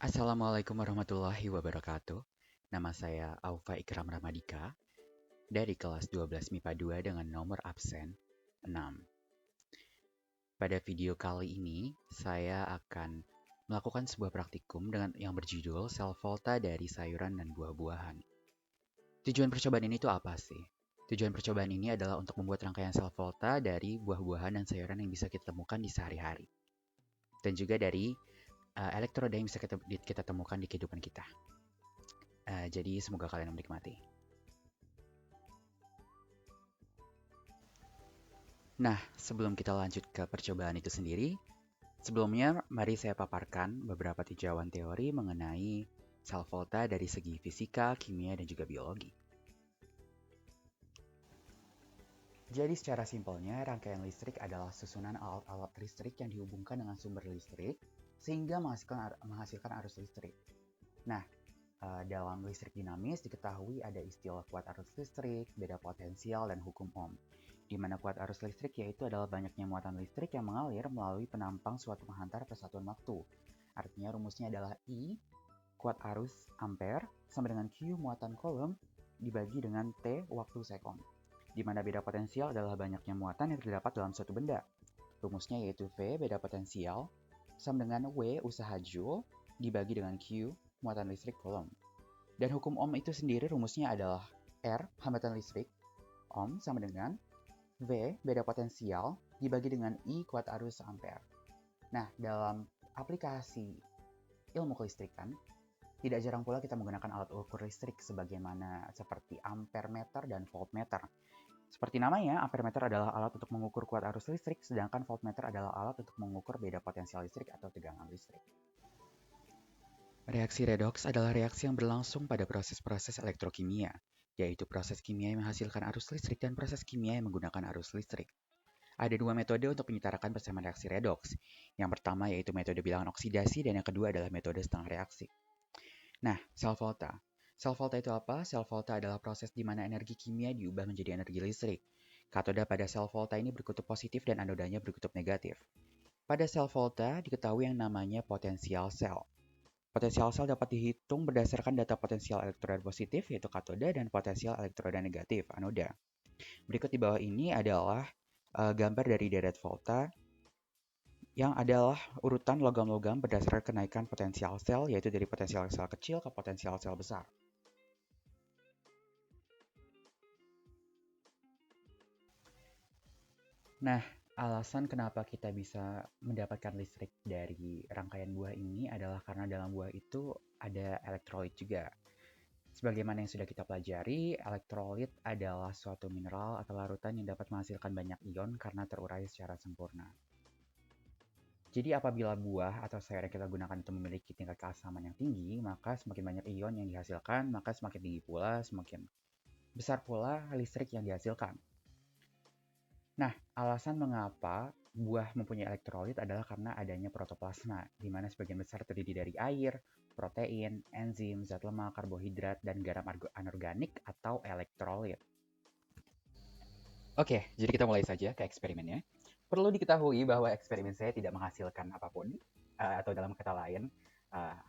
Assalamualaikum warahmatullahi wabarakatuh. Nama saya Aufa Ikram Ramadika dari kelas 12 MIPA 2 dengan nomor absen 6. Pada video kali ini, saya akan melakukan sebuah praktikum dengan yang berjudul sel volta dari sayuran dan buah-buahan. Tujuan percobaan ini tuh apa sih? Tujuan percobaan ini adalah untuk membuat rangkaian sel volta dari buah-buahan dan sayuran yang bisa kita temukan di sehari-hari. Dan juga dari elektroda yang bisa kita temukan di kehidupan kita. Jadi semoga kalian menikmati. Nah, sebelum kita lanjut ke percobaan itu sendiri, sebelumnya mari saya paparkan beberapa tinjauan teori mengenai sel volta dari segi fisika, kimia, dan juga biologi. Jadi secara simpelnya, rangkaian listrik adalah susunan alat-alat listrik yang dihubungkan dengan sumber listrik sehingga menghasilkan arus listrik. Nah, dalam listrik dinamis diketahui ada istilah kuat arus listrik, beda potensial, dan hukum Ohm. Di mana kuat arus listrik yaitu adalah banyaknya muatan listrik yang mengalir melalui penampang suatu penghantar persatuan waktu. Artinya rumusnya adalah I kuat arus ampere sama dengan Q muatan kolom dibagi dengan T waktu sekon. Di mana beda potensial adalah banyaknya muatan yang terdapat dalam suatu benda. Rumusnya yaitu V beda potensial sama dengan W usaha Joule dibagi dengan Q muatan listrik kolom. Dan hukum Ohm itu sendiri rumusnya adalah R hambatan listrik Ohm sama dengan V beda potensial dibagi dengan I kuat arus ampere. Nah, dalam aplikasi ilmu kelistrikan, tidak jarang pula kita menggunakan alat ukur listrik sebagaimana seperti ampermeter dan voltmeter. Seperti namanya, ampermeter adalah alat untuk mengukur kuat arus listrik, sedangkan voltmeter adalah alat untuk mengukur beda potensial listrik atau tegangan listrik. Reaksi redoks adalah reaksi yang berlangsung pada proses-proses elektrokimia, yaitu proses kimia yang menghasilkan arus listrik dan proses kimia yang menggunakan arus listrik. Ada dua metode untuk menyetarakan persamaan reaksi redoks. Yang pertama yaitu metode bilangan oksidasi dan yang kedua adalah metode setengah reaksi. Nah, sel volta. Sel volta itu apa? Sel volta adalah proses di mana energi kimia diubah menjadi energi listrik. Katoda pada sel volta ini berkutub positif dan anodanya berkutub negatif. Pada sel volta diketahui yang namanya potensial sel. Potensial sel dapat dihitung berdasarkan data potensial elektroda positif yaitu katoda dan potensial elektroda negatif anoda. Berikut di bawah ini adalah gambar dari deret volta yang adalah urutan logam-logam berdasarkan kenaikan potensial sel yaitu dari potensial sel kecil ke potensial sel besar. Nah, alasan kenapa kita bisa mendapatkan listrik dari rangkaian buah ini adalah karena dalam buah itu ada elektrolit juga. Sebagaimana yang sudah kita pelajari, elektrolit adalah suatu mineral atau larutan yang dapat menghasilkan banyak ion karena terurai secara sempurna. Jadi apabila buah atau sayur yang kita gunakan itu memiliki tingkat keasaman yang tinggi, maka semakin banyak ion yang dihasilkan, maka semakin tinggi pula, semakin besar pula listrik yang dihasilkan. Nah, alasan mengapa buah mempunyai elektrolit adalah karena adanya protoplasma, di mana sebagian besar terdiri dari air, protein, enzim, zat lemak, karbohidrat, dan garam anorganik atau elektrolit. Oke, jadi kita mulai saja ke eksperimennya. Perlu diketahui bahwa eksperimen saya tidak menghasilkan apapun, atau dalam kata lain,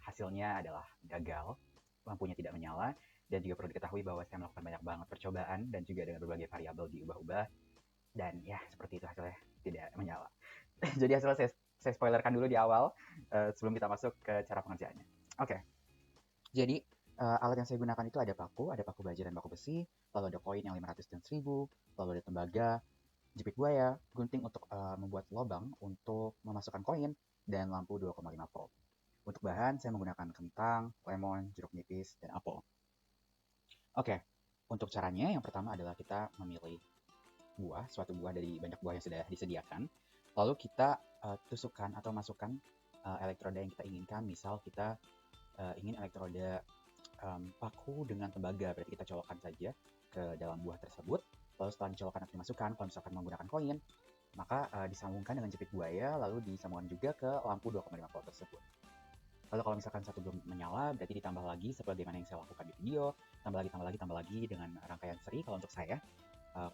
hasilnya adalah gagal, lampunya tidak menyala, dan juga perlu diketahui bahwa saya melakukan banyak banget percobaan dan juga dengan berbagai variabel diubah-ubah, dan ya seperti itu hasilnya tidak menyala. Jadi hasilnya saya spoilerkan dulu di awal, sebelum kita masuk ke cara pengerjaannya. Oke, jadi alat yang saya gunakan itu ada paku baja dan paku besi, lalu ada koin yang 500 dan 1000, lalu ada tembaga, jepit buaya, gunting untuk membuat lubang untuk memasukkan koin, dan lampu 2,5 volt. Untuk bahan, saya menggunakan kentang, lemon, jeruk nipis, dan apel. Oke, untuk caranya yang pertama adalah kita memilih suatu buah dari banyak buah yang sudah disediakan. Lalu kita tusukkan atau masukkan elektroda yang kita inginkan. Misal kita ingin elektroda paku dengan tembaga, berarti kita colokkan saja ke dalam buah tersebut. Lalu setelah dicolokkan atau dimasukkan, kalau misalkan menggunakan koin, maka disambungkan dengan jepit buaya, lalu disambungkan juga ke lampu 2,5 volt tersebut. Lalu kalau misalkan satu belum menyala, berarti ditambah lagi sebagaimana yang saya lakukan di video, tambah lagi dengan rangkaian seri. Kalau untuk saya,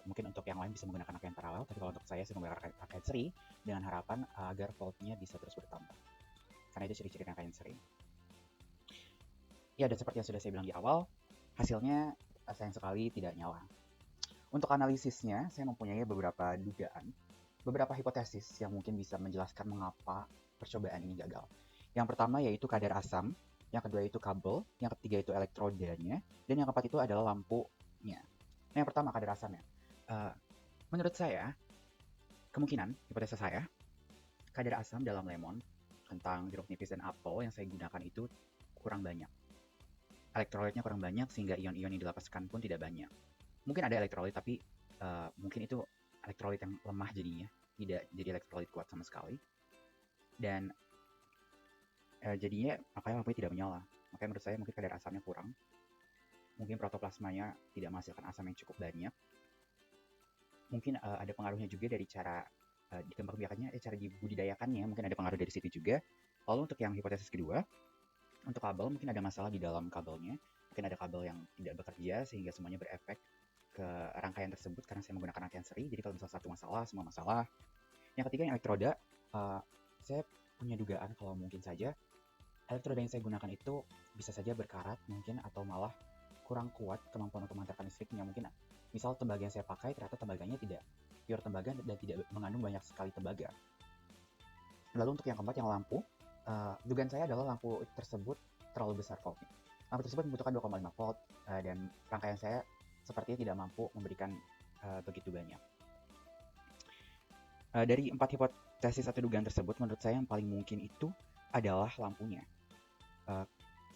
mungkin untuk yang lain bisa menggunakan rangkaian paralel, tapi kalau untuk saya menggunakan rangkaian seri dengan harapan agar voltnya bisa terus bertambah. Karena itu ciri-ciri rangkaian seri. Ya, dan seperti yang sudah saya bilang di awal, hasilnya sayang sekali tidak nyala. Untuk analisisnya, saya mempunyai beberapa dugaan, beberapa hipotesis yang mungkin bisa menjelaskan mengapa percobaan ini gagal. Yang pertama yaitu kadar asam, yang kedua itu kabel, yang ketiga itu elektrodanya, dan yang keempat itu adalah lampunya. Nah, yang pertama kadar asamnya. Uh, menurut saya, kemungkinan, hipotesa saya, kadar asam dalam lemon, kentang, jeruk nipis, dan apel yang saya gunakan itu kurang banyak. Elektrolitnya kurang banyak sehingga ion-ion yang dilepaskan pun tidak banyak. Mungkin ada elektrolit tapi mungkin itu elektrolit yang lemah jadinya, tidak jadi elektrolit kuat sama sekali. Dan jadinya makanya lampunya tidak menyala. Makanya menurut saya mungkin kadar asamnya kurang. Mungkin protoplasmanya tidak menghasilkan asam yang cukup banyak. Mungkin ada pengaruhnya juga dari cara dikembangbiakannya, cara dibudidayakannya, mungkin ada pengaruh dari situ juga. Lalu untuk yang hipotesis kedua, untuk kabel mungkin ada masalah di dalam kabelnya. Mungkin ada kabel yang tidak bekerja sehingga semuanya berefek ke rangkaian tersebut karena saya menggunakan rangkaian seri. Jadi kalau misalnya satu masalah, semua masalah. Yang ketiga yang elektroda, saya punya dugaan kalau mungkin saja elektroda yang saya gunakan itu bisa saja berkarat mungkin atau malah kurang kuat kemampuan untuk mengantarkan listriknya. Mungkin misal tembaga yang saya pakai ternyata tembaganya tidak pure tembaga dan tidak mengandung banyak sekali tembaga. Lalu untuk yang keempat yang lampu, dugaan saya adalah lampu tersebut terlalu besar voltnya. Lampu tersebut membutuhkan 2,5 volt dan rangkaian saya sepertinya tidak mampu memberikan begitu banyak. Dari 4 hipotesis atau dugaan tersebut, menurut saya yang paling mungkin itu adalah lampunya.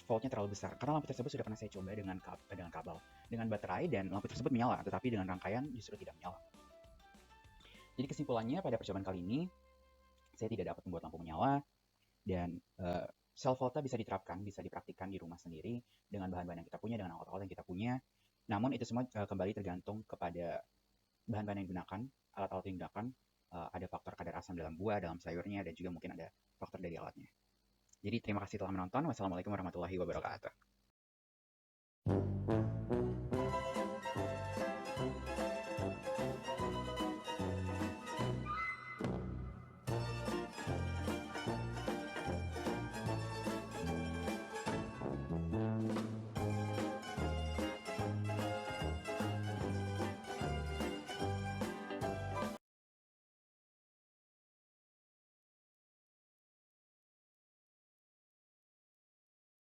Voltnya terlalu besar, karena lampu tersebut sudah pernah saya coba dengan kabel, dengan baterai, dan lampu tersebut menyala, tetapi dengan rangkaian justru tidak menyala. Jadi kesimpulannya pada percobaan kali ini, saya tidak dapat membuat lampu menyala, dan self volta bisa diterapkan, bisa dipraktikkan di rumah sendiri dengan bahan-bahan yang kita punya, dengan alat-alat yang kita punya. Namun itu semua kembali tergantung kepada bahan-bahan yang digunakan, alat-alat yang digunakan, ada faktor kadar asam dalam buah, dalam sayurnya, dan juga mungkin ada faktor dari alatnya. Jadi terima kasih telah menonton. Wassalamualaikum warahmatullahi wabarakatuh.